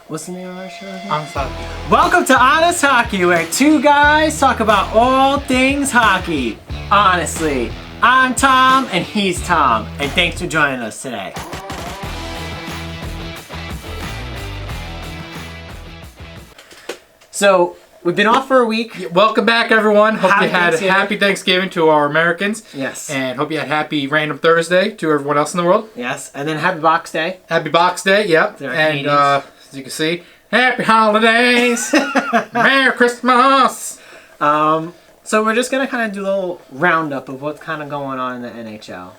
What's the name of our show again? Honest Hockey. Welcome to Honest Hockey, where two guys talk about all things hockey. Honestly, I'm Tom and he's Tom, and thanks for joining us today. So, we've been off for a week. Welcome back, everyone. Hope you had Thanksgiving. happy Thanksgiving to our Americans. Yes. And hope you had happy Random Thursday to everyone else in the world. Yes, and then Happy Box Day. Happy Box Day, yep. To our And Canadians. as you can see, happy holidays. Merry Christmas. So we're just going to kind of do a little roundup of what's kind of going on in the NHL.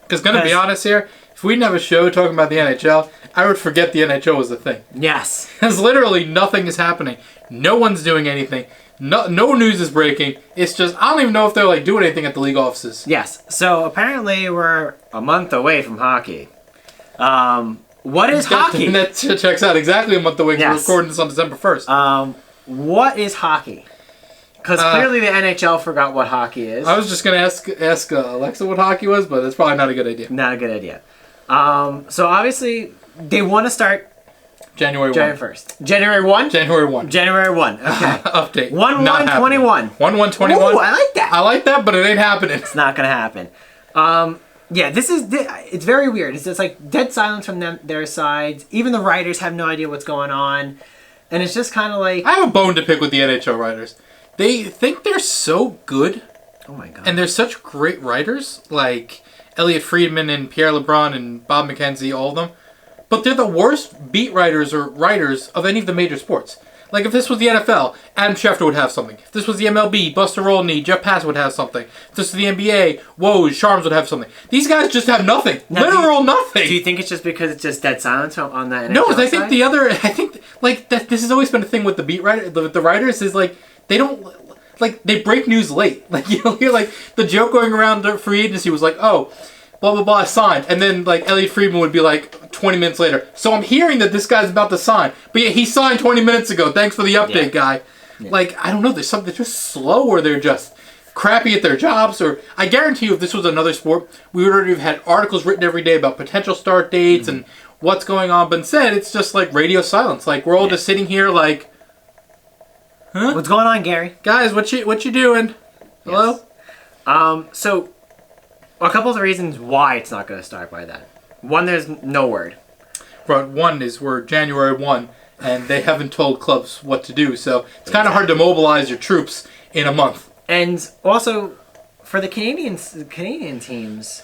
Because going to be honest here, if we didn't have a show talking about the NHL, I would forget the NHL was a thing. Yes. Because literally nothing is happening. No one's doing anything. No news is breaking. It's just, I don't even know if they're like doing anything at the league offices. Yes. So apparently we're a month away from hockey. What is hockey? That checks out exactly a month away. Yes. We're recording this on December 1st. What is hockey? Because clearly the NHL forgot what hockey is. I was just going to ask Alexa what hockey was, but it's probably not a good idea. Not a good idea. So obviously they want to start January 1. January 1st. January 1? January 1. January 1. Okay. Update. 1/1/21. 1/1/21. Ooh, I like that. I like that, but it ain't happening. It's not going to happen. Yeah, it's very weird. It's just like dead silence from their sides. Even the writers have no idea what's going on. And it's just kind of like... I have a bone to pick with the NHL writers. They think they're so good. Oh my god. And they're such great writers, like Elliot Friedman and Pierre LeBrun and Bob McKenzie, all of them. But they're the worst beat writers or writers of any of the major sports. Like if this was the NFL, Adam Schefter would have something. If this was the MLB, Buster Olney, Jeff Pass would have something. If this was the NBA, Woj, Sharms would have something. These guys just have nothing. Now, Literal nothing. Do you think it's just because it's just dead silence on the NHL No, I side? think like that. This has always been a thing with the writers is like they don't. Like, they break news late. Like, you'll hear, like, the joke going around the free agency was like, oh, blah, blah, blah, signed. And then, like, Elliot Friedman would be like, 20 minutes later, so I'm hearing that this guy's about to sign. But yeah, he signed 20 minutes ago. Thanks for the update, guy. Yeah. Like, I don't know. There's something just slow or they're just crappy at their jobs. Or I guarantee you if this was another sport, we would already have had articles written every day about potential start dates and what's going on. But instead, it's just, like, radio silence. Like, we're all just sitting here, like... Huh? What's going on, Gary? Guys, what you doing? Hello? Yes. So, a couple of the reasons why it's not going to start by then. One, there's no word. But one is we're January 1, and they haven't told clubs what to do, so it's kind of hard to mobilize your troops in a month. And also, for the Canadian teams,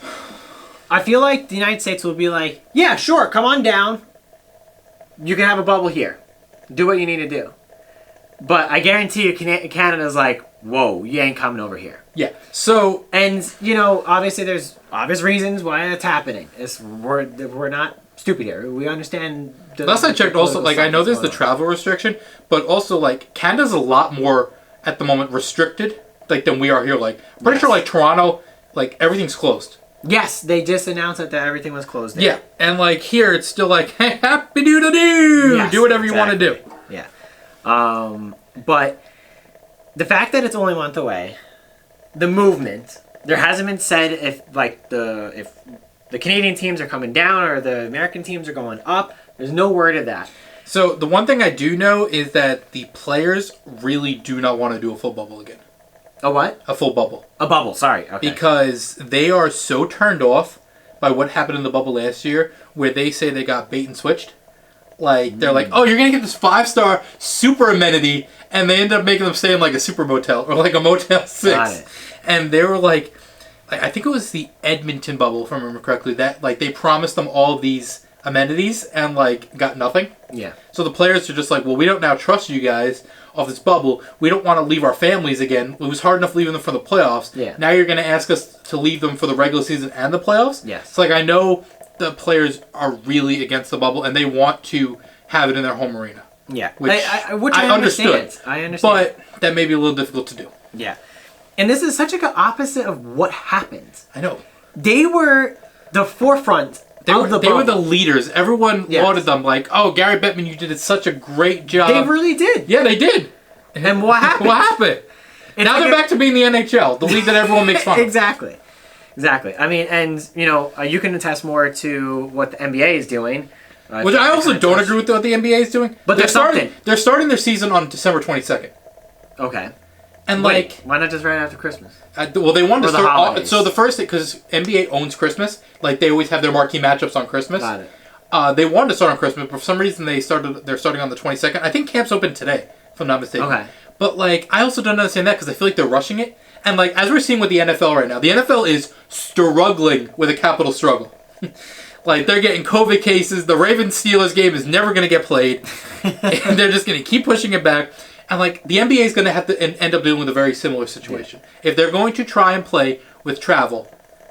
I feel like the United States will be like, yeah, sure, come on down. You can have a bubble here. Do what you need to do. But I guarantee you Canada's like, whoa, you ain't coming over here. Yeah, so... And, you know, obviously there's obvious reasons why it's happening. We're not stupid here. We understand... Last I checked also, like, I know there's the travel restriction, but also, like, Canada's a lot more, at the moment, restricted, like, than we are here. Like, pretty sure, like, Toronto, like, everything's closed. Yes, they just announced that everything was closed there. Yeah, and, like, here, it's still like, hey, happy doodle-doo! Yes, do whatever you want to do. Yeah. But the fact that it's only a month away, the movement, there hasn't been said if the Canadian teams are coming down or the American teams are going up. There's no word of that. So the one thing I do know is that the players really do not want to do a full bubble again. A what? A full bubble. A bubble, sorry. Okay. Because they are so turned off by what happened in the bubble last year where they say they got bait and switched. Like, they're like, oh, you're going to get this 5-star super amenity, and they end up making them stay in, like, a super motel, or, like, a Motel 6. Got it. And they were, like, I think it was the Edmonton bubble, if I remember correctly, that, like, they promised them all these amenities and, like, got nothing. Yeah. So the players are just like, well, we don't now trust you guys off this bubble. We don't want to leave our families again. It was hard enough leaving them for the playoffs. Yeah. Now you're going to ask us to leave them for the regular season and the playoffs? Yes. It's like, I know... the players are really against the bubble, and they want to have it in their home arena. Yeah, which I understood. I understand. But that may be a little difficult to do. Yeah. And this is such like an opposite of what happened. I know. They were the forefront They were the leaders. Everyone lauded them like, oh, Gary Bettman, you did such a great job. They really did. Yeah, they did. And what happened? What happened? Now they're back to being the NHL, the league that everyone makes fun of. Exactly. Exactly. I mean, and, you know, you can attest more to what the NBA is doing. Which I also don't agree with what the NBA is doing. But they're something. They're starting their season on December 22nd. Okay. And Wait, why not just right after Christmas? Well, they wanted to start. The the first thing, because NBA owns Christmas, like they always have their marquee matchups on Christmas. Got it. They wanted to start on Christmas, but for some reason they're starting on the 22nd. I think camp's open today, if I'm not mistaken. Okay. But like, I also don't understand that because I feel like they're rushing it. And like, as we're seeing with the NFL right now, the NFL is struggling with a capital struggle. Like, they're getting COVID cases. The Ravens-Steelers game is never going to get played. And they're just going to keep pushing it back. And, like, the NBA is going to have to end up dealing with a very similar situation. Yeah. If they're going to try and play with travel,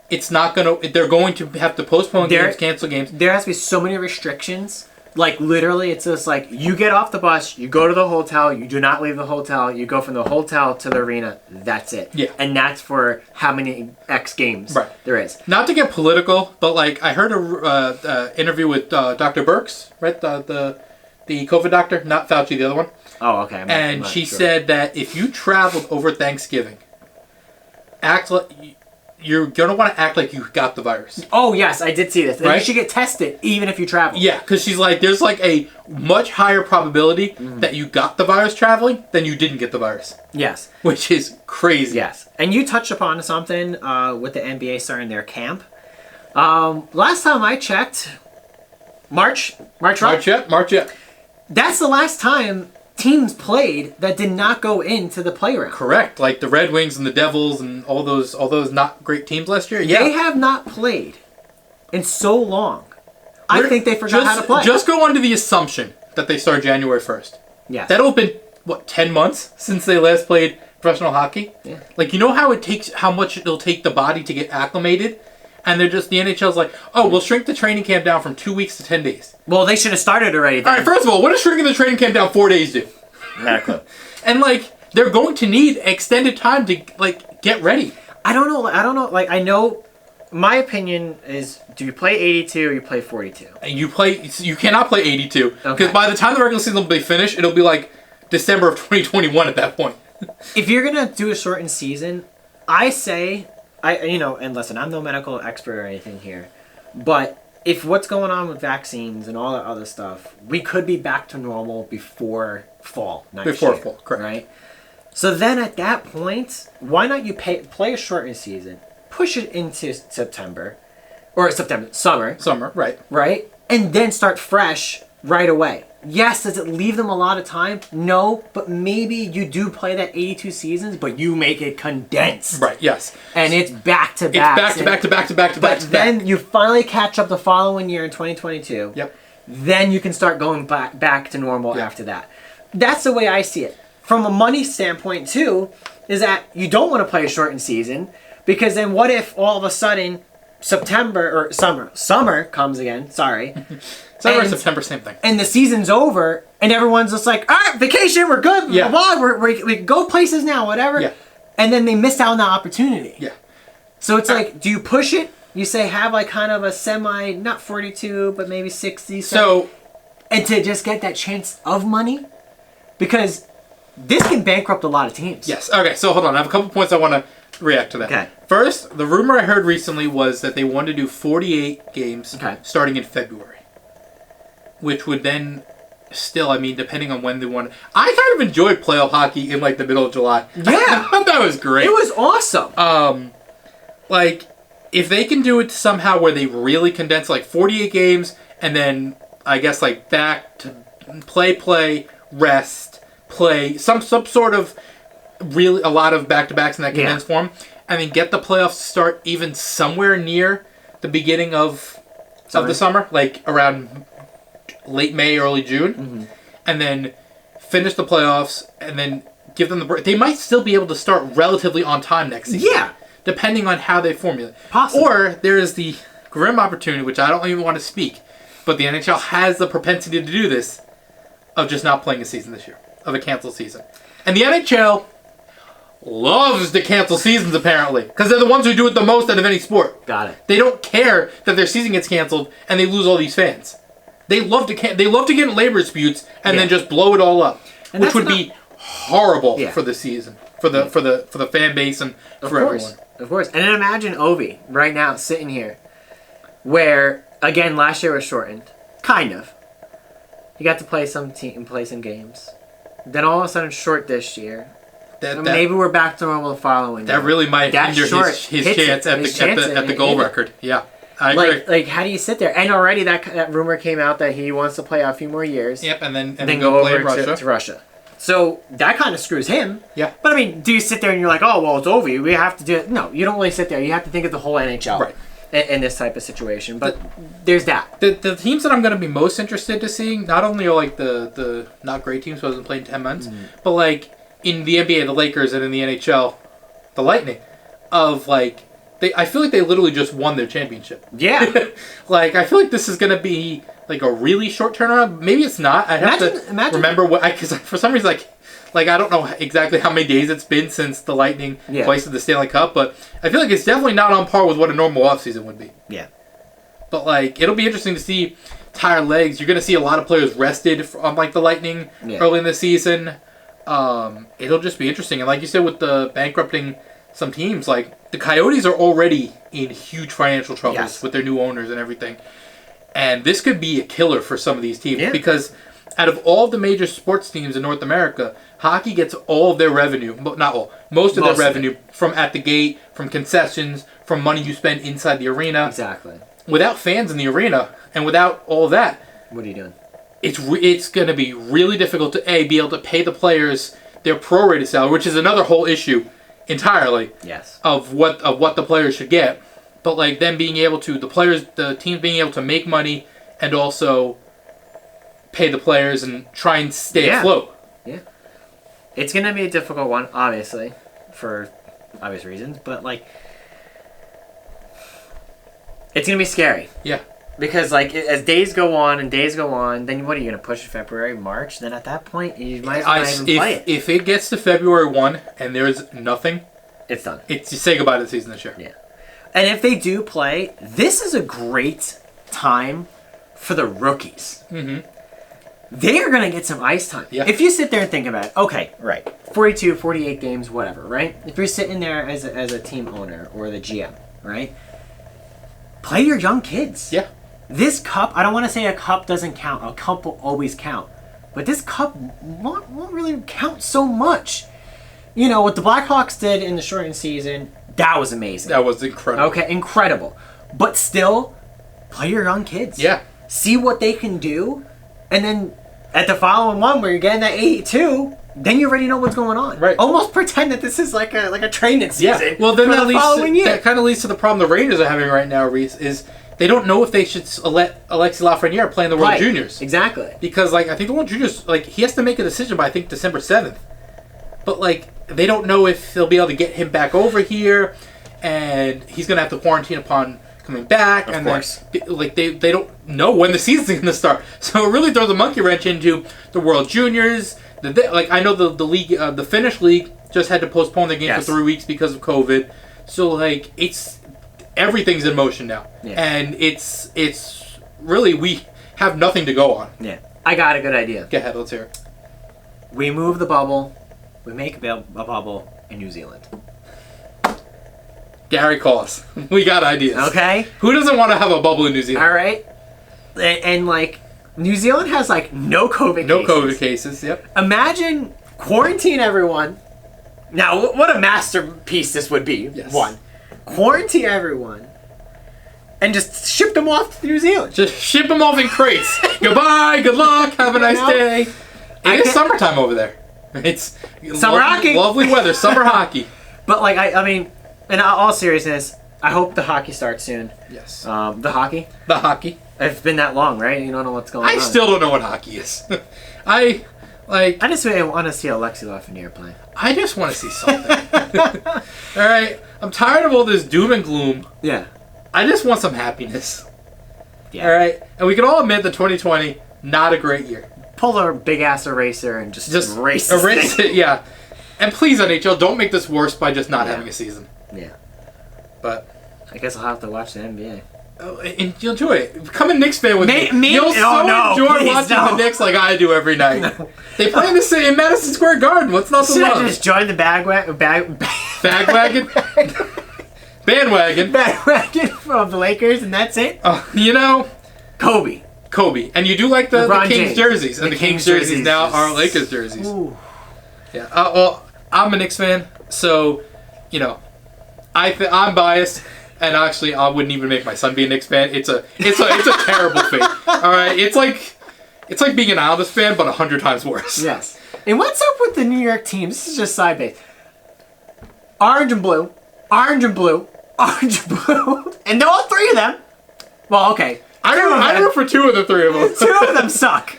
it's not going to... They're going to have to postpone games, cancel games. There has to be so many restrictions. Like, literally, it's just like, you get off the bus, you go to the hotel, you do not leave the hotel, you go from the hotel to the arena, that's it. Yeah. And that's for how many X games there is. Not to get political, but, like, I heard a interview with Dr. Birx, right? The COVID doctor, not Fauci, the other one. Oh, okay. I'm not she said that if you traveled over Thanksgiving, act like... You're going to want to act like you got the virus. Oh, yes, I did see this. Right? You should get tested even if you travel. Yeah, because she's like, there's like a much higher probability that you got the virus traveling than you didn't get the virus. Yes. Which is crazy. Yes. And you touched upon something with the NBA starting their camp. Last time I checked, March, right? March yet. That's the last time teams played that did not go into the play round. Correct. Like the Red Wings and the Devils and all those not great teams last year. Yeah. They have not played in so long. I think they forgot how to play. Just go under the assumption that they start January 1st. Yes. That'll have been, 10 months since they last played professional hockey? Yeah. Like, you know how much it'll take the body to get acclimated? And they're just, the NHL's like, oh, we'll shrink the training camp down from 2 weeks to 10 days. Well, they should have started already then. All right, first of all, what does shrinking the training camp down 4 days do? Not a clue. And, like, they're going to need extended time to, like, get ready. I don't know. Like, I know, my opinion is, do you play 82 or you play 42? And you cannot play 82. Because Okay. by the time the regular season will be finished, it'll be, like, December of 2021 at that point. If you're going to do a shortened season, I say... and listen, I'm no medical expert or anything here, but if what's going on with vaccines and all that other stuff, we could be back to normal before fall next year. Before fall, correct. Right? So then at that point, why not you play a shortened season, push it into summer, Summer, right. right? And then start fresh right away. Yes, does it leave them a lot of time? No, but maybe you do play that 82 seasons, but you make it condensed. Right, yes. And it's back to back. It's back to back. But then you finally catch up the following year in 2022. Yep. Then you can start going back to normal after that. That's the way I see it. From a money standpoint, too, is that you don't want to play a shortened season, because then what if all of a sudden summer comes again, sorry. Summer, September, same thing. And the season's over, and everyone's just like, all right, vacation, we're good. Yeah. Blah, blah, we can go places now, whatever. Yeah. And then they missed out on that opportunity. Yeah. So it's like, do you push it? You say have like kind of a semi, not 42, but maybe 60. And to just get that chance of money? Because this can bankrupt a lot of teams. Yes. Okay, so hold on. I have a couple points I want to react to that. Okay. First, the rumor I heard recently was that they wanted to do 48 games starting in February. Which would then still, I mean, depending on when they want. I kind of enjoyed playoff hockey in like the middle of July. Yeah. That was great. It was awesome. Like, if they can do it somehow where they really condense like 48 games and then I guess like back to play, rest, play, some sort of really a lot of back-to-backs in that condensed form, and then get the playoffs to start even somewhere near the beginning of the summer, like around late May, early June, and then finish the playoffs, and then give them the break. They might still be able to start relatively on time next season. Yeah. Depending on how they formulate. Possible. Or there is the grim opportunity, which I don't even want to speak, but the NHL has the propensity to do this, of just not playing a season this year, of a canceled season. And the NHL loves to cancel seasons, apparently, because they're the ones who do it the most out of any sport. Got it. They don't care that their season gets canceled and they lose all these fans. They love to get in labor disputes and then just blow it all up, and which would be horrible for the season, for the fan base and for everyone. Of course. And then imagine Ovi right now sitting here, where again last year was shortened, Kind of. He got to play some games. Then all of a sudden, short this year. Maybe we're back to normal the following year. That really might hinder his chance at the goal record. Yeah, I agree. Like, how do you sit there? And already that rumor came out that he wants to play out a few more years. Yep, and then go play over to Russia. So that kind of screws him. Yeah. But I mean, do you sit there and you're like, oh, well, it's over. We have to do it. No, you don't really sit there. You have to think of the whole NHL. Right. In this type of situation. But there's that. The teams that I'm going to be most interested to seeing, not only are like the not great teams who hasn't played in 10 months, but like in the NBA, the Lakers, and in the NHL, the Lightning, of like, I feel like they literally just won their championship. Yeah. Like, I feel like this is going to be like a really short turnaround. Maybe it's not. I have to remember what, because for some reason, like I don't know exactly how many days it's been since the Lightning placed in the Stanley Cup, but I feel like it's definitely not on par with what a normal offseason would be. Yeah. But like, it'll be interesting to see tired legs. You're going to see a lot of players rested on like the Lightning early in the season. It'll just be interesting. And like you said, with the bankrupting some teams, like the Coyotes are already in huge financial troubles with their new owners and everything. And this could be a killer for some of these teams because out of all the major sports teams in North America, hockey gets all of their revenue, not all, most of their revenue from at the gate, from concessions, from money you spend inside the arena. Exactly. Without fans in the arena and without all that, what are you doing? It's going to be really difficult to be able to pay the players their prorated salary, which is another whole issue entirely. Yes. Of what the players should get, but like them being able to the teams being able to make money and also pay the players and try and stay afloat. Yeah. It's going to be a difficult one, obviously, for obvious reasons, but like it's going to be scary. Yeah. Because like as days go on, then what are you going to push February, March? Then at that point, you might as well not even play it. If it gets to February 1 and there's nothing, it's done. You say goodbye to the season this year. Yeah. And if they do play, this is a great time for the rookies. Mm-hmm. They are going to get some ice time. Yeah. If you sit there and think about it, okay, right, 42, 48 games, whatever, right? If you're sitting there as a team owner or the GM, right? Play your young kids. Yeah. This cup, I don't want to say a cup doesn't count. A cup will always count. But this cup won't really count so much. You know, what the Blackhawks did in the shortened season, that was amazing. That was incredible. Okay, incredible. But still, play your young kids. Yeah. See what they can do. And then at the following one where you're getting that 82, then you already know what's going on. Right. Almost pretend that this is like a training season. Yeah. Well, then that kind of leads to the problem the Rangers are having right now, Reese, is they don't know if they should let Alexis Lafreniere play in the World Juniors. Exactly. Because, like, I think the World Juniors, like, he has to make a decision by, I think, December 7th. But, like, they don't know if they'll be able to get him back over here, and he's going to have to quarantine upon coming back. Of course. Then, like, they don't know when the season's going to start. So it really throws a monkey wrench into the World Juniors. I know the league, the Finnish league, just had to postpone the game for 3 weeks because of COVID. So, like, everything's in motion now. Yeah. And it's really, we have nothing to go on. Yeah. I got a good idea. Go ahead, let's hear it. We move the bubble. We make a bubble in New Zealand. Gary, call us. We got ideas. Okay. Who doesn't want to have a bubble in New Zealand? All right. And like, New Zealand has like no COVID cases. No COVID cases, yep. Imagine quarantine everyone. Now, what a masterpiece this would be. Yes. One. Quarantine everyone. And just ship them off to New Zealand. Just ship them off in crates. Goodbye, good luck, have a nice day. It is summertime over there. It's summer hockey. Lovely weather, summer hockey. But like, I mean, in all seriousness, I hope the hockey starts soon. Yes. The hockey? The hockey. It's been that long, right? You don't know what's going on. I still don't know what hockey is. I just really want to see Alexis Lafreniere play. I just want to see something. All right. I'm tired of all this doom and gloom. Yeah. I just want some happiness. Yeah. All right. And we can all admit that 2020, not a great year. Pull a big-ass eraser and just erase it, yeah. And please, NHL, don't make this worse by just not having a season. Yeah. But I guess I'll have to watch the NBA. And you'll enjoy it. Become a Knicks fan with me. You'll enjoy watching the Knicks like I do every night. No. They play in Madison Square Garden. What's not to love? Should I just join the bagwagon? Bandwagon Bandwagon of the Lakers, and that's it? You know, Kobe. Kobe. And you do like the LeBron Kings James. jerseys. And the Kings jerseys now are Lakers jerseys. Ooh. Yeah. Well, I'm a Knicks fan, so, you know, I'm biased. And actually, I wouldn't even make my son be a Knicks fan. It's a terrible fate. All right, it's like being an Islanders fan, but 100 times worse. Yes. And what's up with the New York teams? This is just side base. Orange and blue, orange and blue, orange and blue, and they're all three of them. Well, okay. I root for 2 of the 3 of them. 2 of them suck.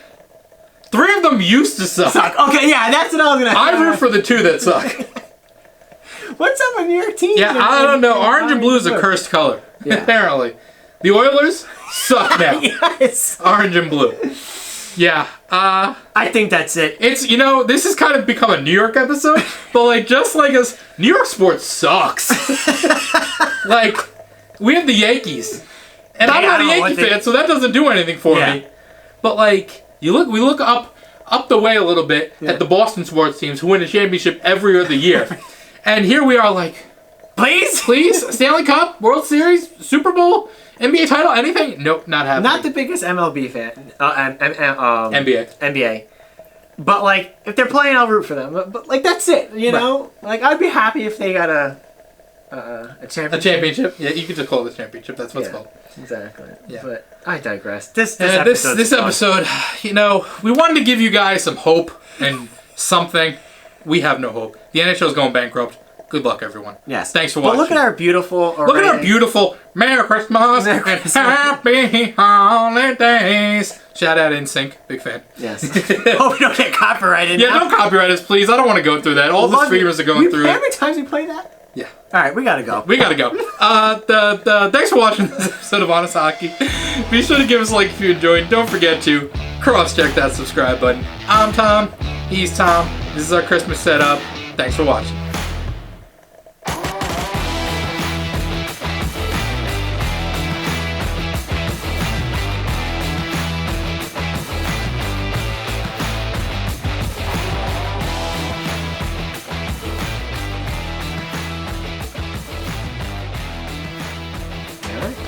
3 of them used to suck. Okay, yeah, that's what I was gonna. I root for the 2 that suck. What's up with New York teams? Yeah, I don't know. Orange and blue is a cursed color. Yeah. Apparently, the Oilers suck now. Yes. Orange and blue. Yeah. I think that's it. It's, you know, this has kind of become a New York episode, but like just like us, New York sports sucks. Like, we have the Yankees, and I'm not a Yankee fan, so that doesn't do anything for me. But like, we look up the way a little bit at the Boston sports teams who win a championship every other year, and here we are like, please, Stanley Cup, World Series, Super Bowl, NBA title, anything? Nope, not happening. Not the biggest MLB fan. NBA. But like, if they're playing, I'll root for them. But like, that's it. You know, like I'd be happy if they got a championship. A championship? Yeah, you could just call it a championship. That's what it's called. Exactly. Yeah. But I digress. This episode, you know, we wanted to give you guys some hope and something. We have no hope. The NHL is going bankrupt. Good luck, everyone. Yes. Thanks for watching. But look at our beautiful array. Look at our beautiful Merry Christmas and Happy Holidays. Shout out NSYNC. Big fan. Yes. Hope we don't get copyrighted. Yeah, now. don't copyright us, please. I don't want to go through that. All the streamers are going through it. How many times we play that? Yeah. All right, we gotta go. We gotta go. Thanks for watching this episode of Honest Hockey. Be sure to give us a like if you enjoyed. Don't forget to cross-check that subscribe button. I'm Tom. He's Tom. This is our Christmas setup. Thanks for watching.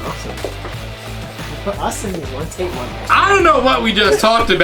Awesome. Put us in these one take one. I don't know what we just talked about.